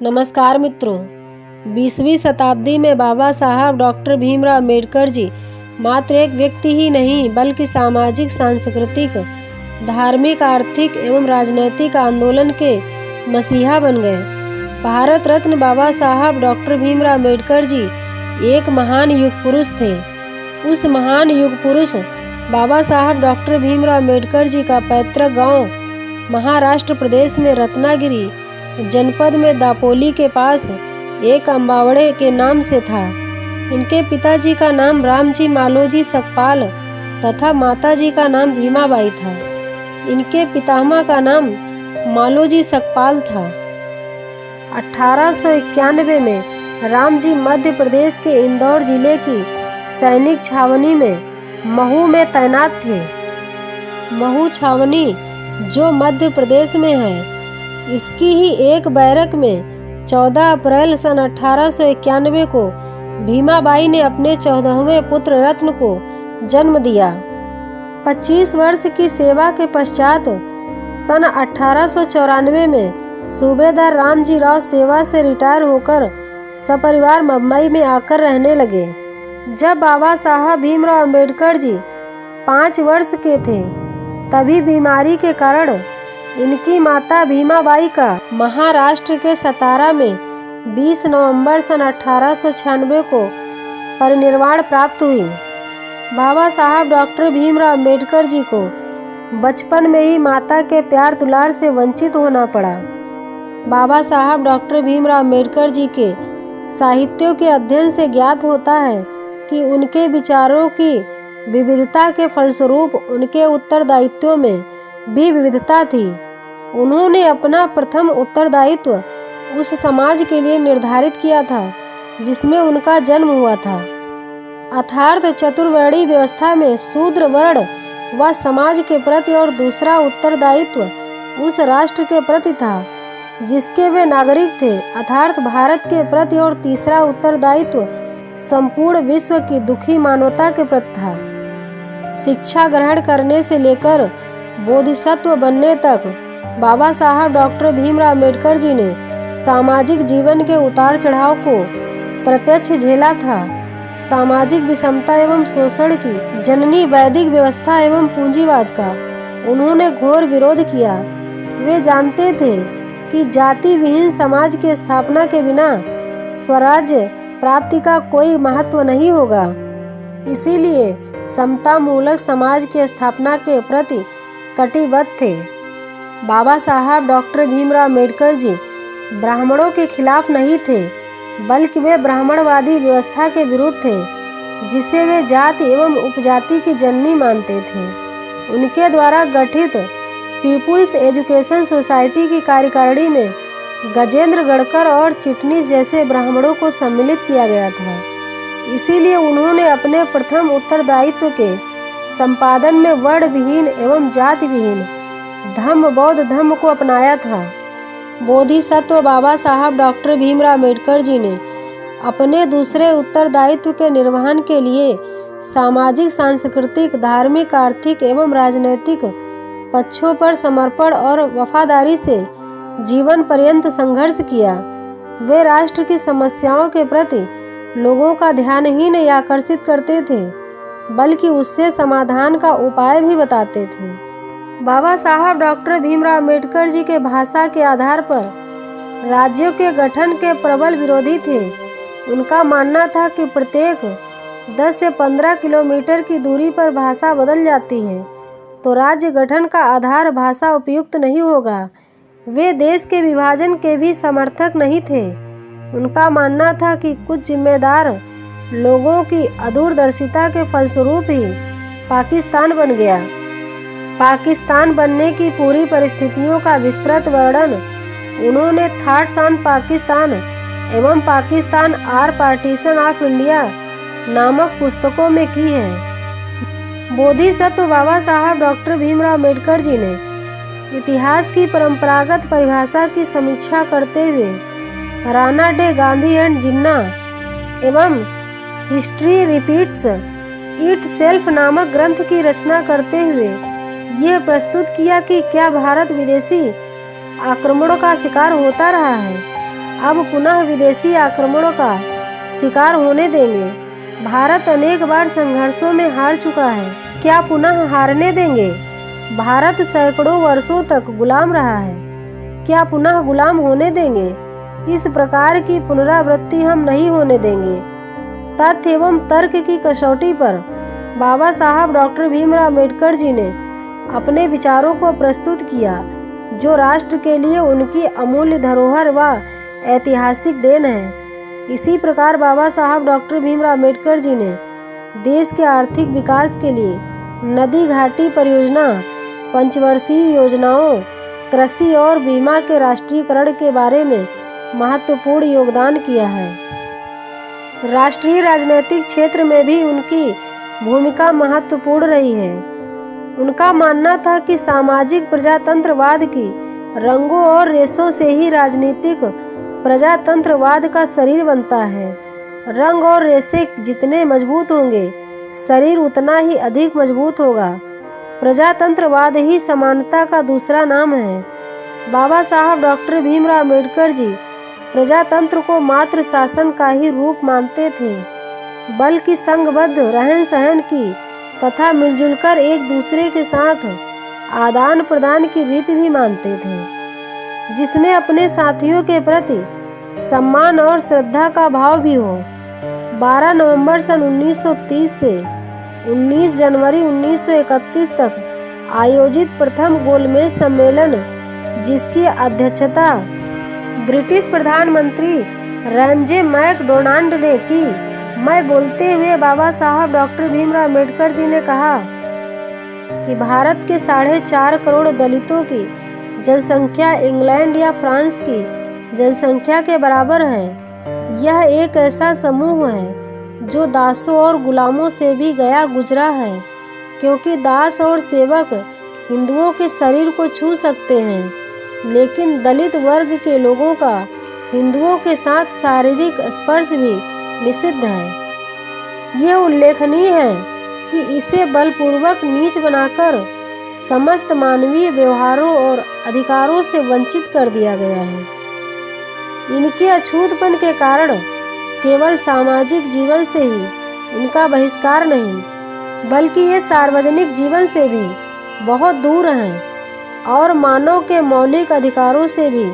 नमस्कार मित्रों, 20वीं शताब्दी में बाबा साहब डॉक्टर भीमराव अम्बेडकर जी मात्र एक व्यक्ति ही नहीं बल्कि सामाजिक, सांस्कृतिक, धार्मिक, आर्थिक एवं राजनैतिक आंदोलन के मसीहा बन गए। भारत रत्न बाबा साहब डॉक्टर भीमराव अम्बेडकर जी एक महान युग पुरुष थे। उस महान युग पुरुष बाबा साहब डॉक्टर भीमराव अम्बेडकर जी का पैतृक गांव महाराष्ट्र प्रदेश में रत्नागिरी जनपद में दापोली के पास एक अम्बावड़े के नाम से था। इनके पिताजी का नाम रामजी मालोजी सकपाल तथा माताजी का नाम भीमाबाई था। इनके पितामह का नाम मालोजी सकपाल था। 1891 में रामजी मध्य प्रदेश के इंदौर जिले की सैनिक छावनी में महू में तैनात थे। महू छावनी जो मध्य प्रदेश में है, इसकी ही एक बैरक में 14 अप्रैल सन 1891 को भीमाबाई ने अपने 14वें पुत्र रत्न को जन्म दिया। 25 वर्ष की सेवा के पश्चात सन 1894 में सूबेदार रामजी राव सेवा से रिटायर होकर सपरिवार मुंबई में आकर रहने लगे। जब बाबा साहब भीमराव अम्बेडकर जी 5 वर्ष के थे, तभी बीमारी के कारण इनकी माता भीमाबाई का महाराष्ट्र के सतारा में 20 नवंबर सन 1896 को परिनिर्वाण प्राप्त हुई। बाबा साहब डॉक्टर भीमराव अम्बेडकर जी को बचपन में ही माता के प्यार दुलार से वंचित होना पड़ा। बाबा साहब डॉक्टर भीमराव अम्बेडकर जी के साहित्यों के अध्ययन से ज्ञात होता है कि उनके विचारों की विविधता के फलस्वरूप उनके उत्तरदायित्वों में भी विविधता थी। उन्होंने अपना प्रथम उत्तरदायित्व उस समाज के लिए निर्धारित किया था जिसमें उनका जन्म हुआ था, अर्थात चतुर्वर्णीय व्यवस्था में शूद्र वर्ण व समाज के प्रति, और दूसरा उत्तरदायित्व उस राष्ट्र के प्रति था जिसके वे नागरिक थे, अर्थात भारत के प्रति, और तीसरा उत्तरदायित्व संपूर्ण विश्व की दुखी मानवता के प्रति था। शिक्षा ग्रहण करने से लेकर बोधिसत्व बनने तक बाबा साहब डॉक्टर भीमराव अम्बेडकर जी ने सामाजिक जीवन के उतार चढ़ाव को प्रत्यक्ष झेला था। सामाजिक विषमता एवं शोषण की जननी वैदिक व्यवस्था एवं पूंजीवाद का उन्होंने घोर विरोध किया। वे जानते थे कि जाति विहीन समाज की स्थापना के बिना स्वराज्य प्राप्ति का कोई महत्व नहीं होगा। इसीलिए समता मूलक समाज की स्थापना के प्रति कटिबद्ध थे। बाबा साहब डॉक्टर भीमराव अम्बेडकर जी ब्राह्मणों के खिलाफ नहीं थे, बल्कि वे ब्राह्मणवादी व्यवस्था के विरुद्ध थे जिसे वे जाति एवं उपजाति की जननी मानते थे। उनके द्वारा गठित पीपुल्स एजुकेशन सोसाइटी की कार्यकारिणी में गजेंद्र गढ़कर और चिटनीस जैसे ब्राह्मणों को सम्मिलित किया गया था। इसीलिए उन्होंने अपने प्रथम उत्तरदायित्व के संपादन में वर्ण विहीन एवं जाति विहीन धम्म बौद्ध धम्म को अपनाया था। बोधिसत्व बाबा साहब डॉक्टर भीमराव अम्बेडकर जी ने अपने दूसरे उत्तरदायित्व के निर्वहन के लिए सामाजिक, सांस्कृतिक, धार्मिक, आर्थिक एवं राजनैतिक पक्षों पर समर्पण और वफादारी से जीवन पर्यंत संघर्ष किया। वे राष्ट्र की समस्याओं के प्रति लोगों का ध्यान ही नहीं आकर्षित करते थे, बल्कि उससे समाधान का उपाय भी बताते थे। बाबा साहब डॉक्टर भीमराव अम्बेडकर जी के भाषा के आधार पर राज्यों के गठन के प्रबल विरोधी थे। उनका मानना था कि प्रत्येक 10 से 15 किलोमीटर की दूरी पर भाषा बदल जाती है तो राज्य गठन का आधार भाषा उपयुक्त नहीं होगा। वे देश के विभाजन के भी समर्थक नहीं थे। उनका मानना था कि कुछ जिम्मेदार लोगों की अदूरदर्शिता के फलस्वरूप ही पाकिस्तान बन गया। पाकिस्तान बनने की पूरी परिस्थितियों का विस्तृत वर्णन उन्होंने थॉट्स ऑन पाकिस्तान एवं Pakistan or partition of India नामक पुस्तकों में की है। बोधिसत्व बाबा साहब डॉक्टर भीमराव अम्बेडकर जी ने इतिहास की परंपरागत परिभाषा की समीक्षा करते हुए राणा डे गांधी एंड जिन्ना एवं हिस्ट्री रिपीट्स इट सेल्फ नामक ग्रंथ की रचना करते हुए यह प्रस्तुत किया कि क्या भारत विदेशी आक्रमणों का शिकार होता रहा है। अब पुनः विदेशी आक्रमणों का शिकार होने देंगे? भारत अनेक बार संघर्षों में हार चुका है, क्या पुनः हारने देंगे? भारत सैकड़ों वर्षों तक गुलाम रहा है, क्या पुनः गुलाम होने देंगे? इस प्रकार की पुनरावृत्ति हम नहीं होने देंगे। तथ्य एवं तर्क की कसौटी पर बाबा साहब डॉक्टर भीमराव अम्बेडकर जी ने अपने विचारों को प्रस्तुत किया, जो राष्ट्र के लिए उनकी अमूल्य धरोहर व ऐतिहासिक देन है। इसी प्रकार बाबा साहब डॉक्टर भीमराव अम्बेडकर जी ने देश के आर्थिक विकास के लिए नदी घाटी परियोजना, पंचवर्षीय योजनाओं, कृषि और बीमा के राष्ट्रीयकरण के बारे में महत्वपूर्ण योगदान किया है। राष्ट्रीय राजनीतिक क्षेत्र में भी उनकी भूमिका महत्वपूर्ण रही है। उनका मानना था कि सामाजिक प्रजातंत्रवाद की रंगों और रेशों से ही राजनीतिक प्रजातंत्रवाद का शरीर बनता है। रंग और रेशे जितने मजबूत होंगे, शरीर उतना ही अधिक मजबूत होगा। प्रजातंत्रवाद ही समानता का दूसरा नाम है। बाबा साहब डॉक्टर भीमराव अम्बेडकर जी प्रजातंत्र को मात्र शासन का ही रूप मानते थे, बल्कि संघबद्ध रहन सहन की तथा मिलजुल कर एक दूसरे के साथ आदान प्रदान की रीति भी मानते थे, जिसमें अपने साथियों के प्रति सम्मान और श्रद्धा का भाव भी हो। 12 नवंबर सन 1930 से 19 जनवरी 1931 तक आयोजित प्रथम गोलमेज सम्मेलन, जिसकी अध्यक्षता ब्रिटिश प्रधानमंत्री रैमजे मैकडोनाल्ड ने की, मैं बोलते हुए बाबा साहब डॉक्टर भीमराव अम्बेडकर जी ने कहा कि भारत के 4.5 करोड़ दलितों की जनसंख्या इंग्लैंड या फ्रांस की जनसंख्या के बराबर है। यह एक ऐसा समूह है जो दासों और गुलामों से भी गया गुजरा है, क्योंकि दास और सेवक हिंदुओं के शरीर को छू सकते हैं, लेकिन दलित वर्ग के लोगों का हिंदुओं के साथ शारीरिक स्पर्श भी निषिद्ध है। यह उल्लेखनीय है कि इसे बलपूर्वक नीच बनाकर समस्त मानवीय व्यवहारों और अधिकारों से वंचित कर दिया गया है। इनके अछूतपन के कारण केवल सामाजिक जीवन से ही इनका बहिष्कार नहीं, बल्कि ये सार्वजनिक जीवन से भी बहुत दूर हैं और मानव के मौलिक अधिकारों से भी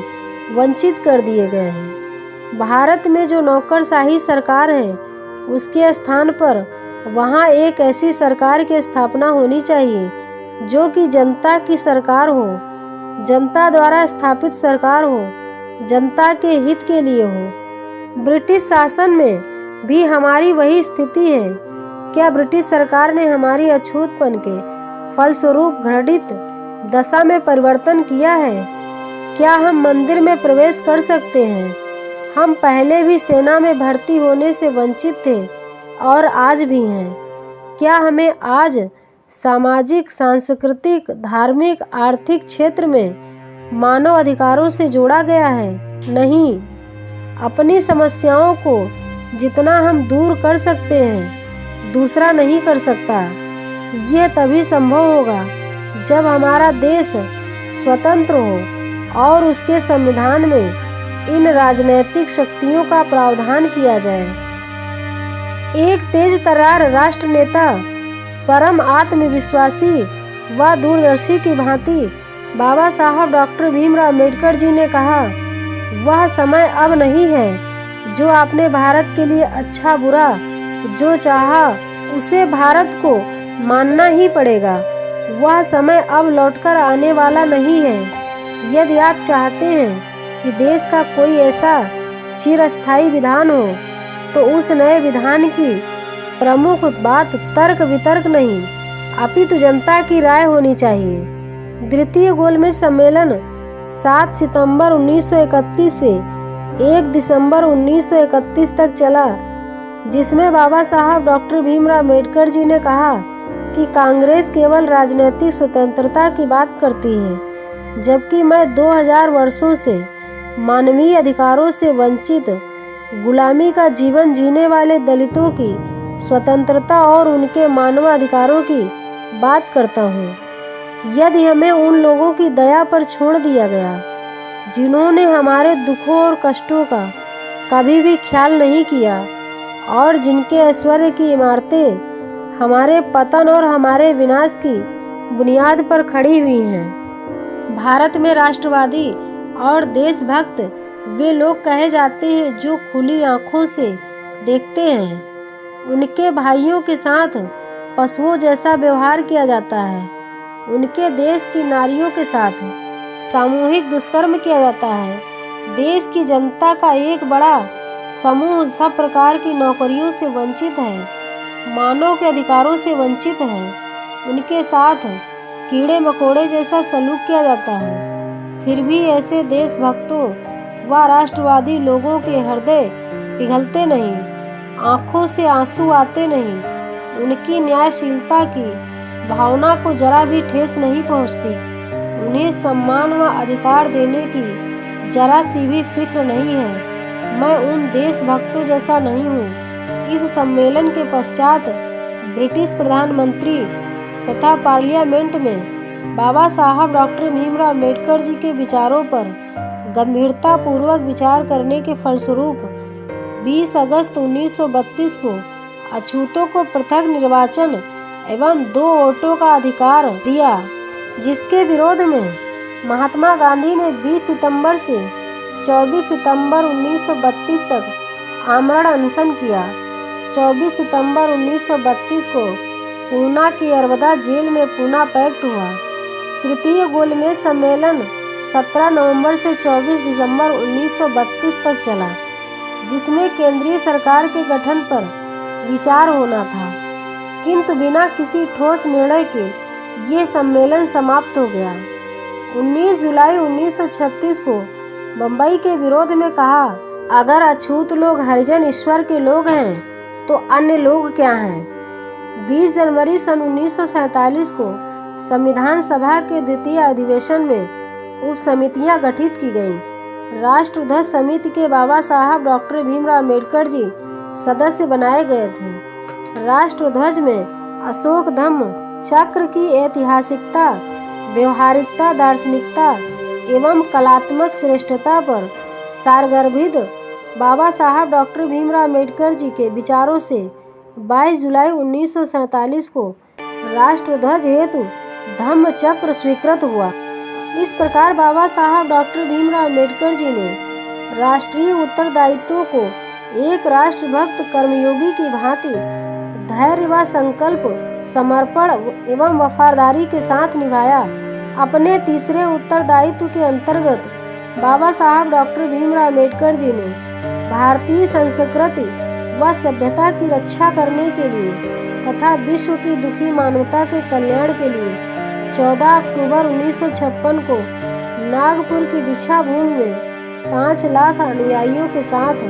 वंचित कर दिए गए हैं। भारत में जो नौकरशाही सरकार है, उसके स्थान पर वहाँ एक ऐसी सरकार की स्थापना होनी चाहिए जो कि जनता की सरकार हो, जनता द्वारा स्थापित सरकार हो, जनता के हित के लिए हो। ब्रिटिश शासन में भी हमारी वही स्थिति है। क्या ब्रिटिश सरकार ने हमारी अछूतपन के फलस्वरूप घृणित दशा में परिवर्तन किया है? क्या हम मंदिर में प्रवेश कर सकते हैं? हम पहले भी सेना में भर्ती होने से वंचित थे और आज भी हैं। क्या हमें आज सामाजिक, सांस्कृतिक, धार्मिक, आर्थिक क्षेत्र में मानव अधिकारों से जोड़ा गया है? नहीं। अपनी समस्याओं को जितना हम दूर कर सकते हैं, दूसरा नहीं कर सकता। यह तभी संभव होगा जब हमारा देश स्वतंत्र हो और उसके संविधान में इन राजनैतिक शक्तियों का प्रावधान किया जाए। एक तेज तर्रार राष्ट्र नेता, परम आत्मविश्वासी व दूरदर्शी की भांति बाबा साहब डॉक्टर भीमराव अम्बेडकर जी ने कहा, वह समय अब नहीं है जो आपने भारत के लिए अच्छा बुरा जो चाहा उसे भारत को मानना ही पड़ेगा। वह समय अब लौटकर आने वाला नहीं है। यदि आप चाहते हैं कि देश का कोई ऐसा चिरस्थायी विधान हो, तो उस नए विधान की प्रमुख बात तर्क वितर्क नहीं, अपितु जनता की राय होनी चाहिए। द्वितीय गोलमेज सम्मेलन 7 सितंबर 1931 से 1 दिसंबर 1931 तक चला, जिसमें बाबा साहब डॉक्टर भीमराव अम्बेडकर जी ने कहा कि कांग्रेस केवल राजनीतिक स्वतंत्रता की बात करती है, जबकि मैं 2000 वर्षों से मानवीय अधिकारों से वंचित गुलामी का जीवन जीने वाले दलितों की स्वतंत्रता और उनके मानवाधिकारों की बात करता हूँ। यदि हमें उन लोगों की दया पर छोड़ दिया गया जिन्होंने हमारे दुखों और कष्टों का कभी भी ख्याल नहीं किया और जिनके ऐश्वर्य की इमारतें हमारे पतन और हमारे विनाश की बुनियाद पर खड़ी हुई हैं। भारत में राष्ट्रवादी और देशभक्त वे लोग कहे जाते हैं जो खुली आंखों से देखते हैं उनके भाइयों के साथ पशुओं जैसा व्यवहार किया जाता है, उनके देश की नारियों के साथ सामूहिक दुष्कर्म किया जाता है। देश की जनता का एक बड़ा समूह सब प्रकार की नौकरियों से वंचित है, मानव के अधिकारों से वंचित है, उनके साथ कीड़े मकोड़े जैसा सलूक किया जाता है। फिर भी ऐसे देशभक्तों व राष्ट्रवादी लोगों के हृदय पिघलते नहीं, आंखों से आंसू आते नहीं, उनकी न्यायशीलता की भावना को जरा भी ठेस नहीं पहुंचती, उन्हें सम्मान व अधिकार देने की जरा सी भी फिक्र नहीं है। मैं उन देशभक्तों जैसा नहीं हूँ। इस सम्मेलन के पश्चात ब्रिटिश प्रधानमंत्री तथा पार्लियामेंट में बाबा साहब डॉक्टर भीमराव अम्बेडकर जी के विचारों पर गंभीरतापूर्वक विचार करने के फलस्वरूप 20 अगस्त 1932 को अछूतों को पृथक निर्वाचन एवं 2 वोटों का अधिकार दिया, जिसके विरोध में महात्मा गांधी ने 20 सितंबर से 24 सितंबर 1932 तक आमरण अनशन किया। 24 सितंबर 1932 को पूना की अरवदा जेल में पूना पैक्ट हुआ। तृतीय गोलमेज सम्मेलन 17 नवंबर से 24 दिसंबर 1932 तक चला, जिसमें केंद्रीय सरकार के गठन पर विचार होना था, किंतु बिना किसी ठोस निर्णय के ये सम्मेलन समाप्त हो गया। 19 जुलाई 1936 को बम्बई के विरोध में कहा, अगर अछूत लोग हरिजन ईश्वर के लोग हैं तो अन्य लोग क्या हैं। 20 जनवरी सन 1947 को संविधान सभा के द्वितीय अधिवेशन में उप समितियां गठित की गईं। राष्ट्रध्वज समिति के बाबा साहब डॉक्टर भीमराव अम्बेडकर जी सदस्य बनाए गए थे। राष्ट्रध्वज में अशोक धम्म चक्र की ऐतिहासिकता, व्यवहारिकता, दार्शनिकता एवं कलात्मक श्रेष्ठता पर सारगर्भित बाबा साहब डॉक्टर भीमराव अम्बेडकर जी के विचारों से 22 जुलाई 1947 को राष्ट्रध्वज हेतु धम्म चक्र स्वीकृत हुआ। इस प्रकार बाबा साहब डॉक्टर भीमराव अम्बेडकर जी ने राष्ट्रीय उत्तरदायित्वों को एक राष्ट्रभक्त कर्मयोगी की भांति धैर्य व संकल्प, समर्पण एवं वफादारी के साथ निभाया। अपने तीसरे उत्तरदायित्व के अंतर्गत बाबा साहब डॉक्टर भीमराव अम्बेडकर जी ने भारतीय संस्कृति व सभ्यता की रक्षा करने के लिए तथा विश्व की दुखी मानवता के कल्याण के लिए 14 अक्टूबर 1956 को नागपुर की दीक्षा भूमि में 5 लाख अनुयायियों के साथ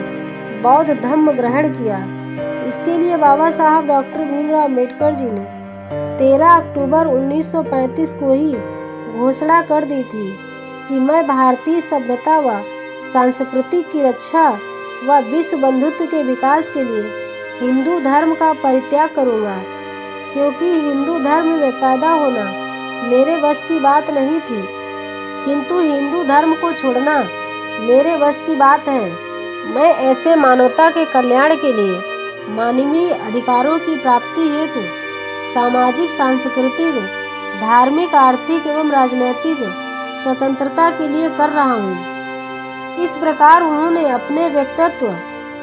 बौद्ध धम्म ग्रहण किया। इसके लिए बाबा साहब डॉक्टर भीमराव अम्बेडकर जी ने 13 अक्टूबर 1935 को ही घोषणा कर दी थी कि मैं भारतीय सभ्यता व संस्कृति की रक्षा व विश्व बंधुत्व के विकास के लिए हिंदू धर्म का परित्याग करूंगा, क्योंकि हिंदू धर्म में पैदा होना मेरे बस की बात नहीं थी, किंतु हिंदू धर्म को छोड़ना मेरे बस की बात है। मैं ऐसे मानवता के कल्याण के लिए मानवीय अधिकारों की प्राप्ति हेतु सामाजिक, सांस्कृतिक, धार्मिक, आर्थिक एवं राजनैतिक स्वतंत्रता के लिए कर रहा हूँ। इस प्रकार उन्होंने अपने व्यक्तित्व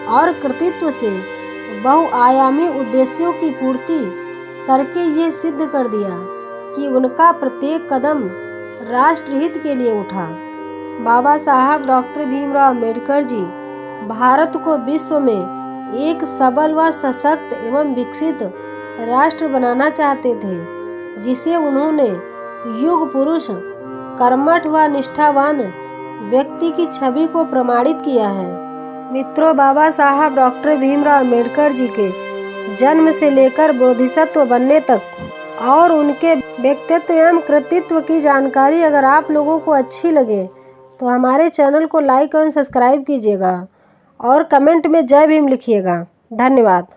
और कृतित्व से बहुआयामी उद्देश्यों की पूर्ति करके ये सिद्ध कर दिया कि उनका प्रत्येक कदम राष्ट्रहित के लिए उठा। बाबा साहब डॉक्टर भीमराव अम्बेडकर जी भारत को विश्व में एक सबल व सशक्त एवं विकसित राष्ट्र बनाना चाहते थे, जिसे उन्होंने युग पुरुष, कर्मठ व निष्ठावान व्यक्ति की छवि को प्रमाणित किया है। मित्रों, बाबा साहब डॉक्टर भीमराव अम्बेडकर जी के जन्म से लेकर बोधिसत्व बनने तक और उनके व्यक्तित्व एवं कृतित्व की जानकारी अगर आप लोगों को अच्छी लगे तो हमारे चैनल को लाइक एवं सब्सक्राइब कीजिएगा और कमेंट में जय भीम लिखिएगा। धन्यवाद।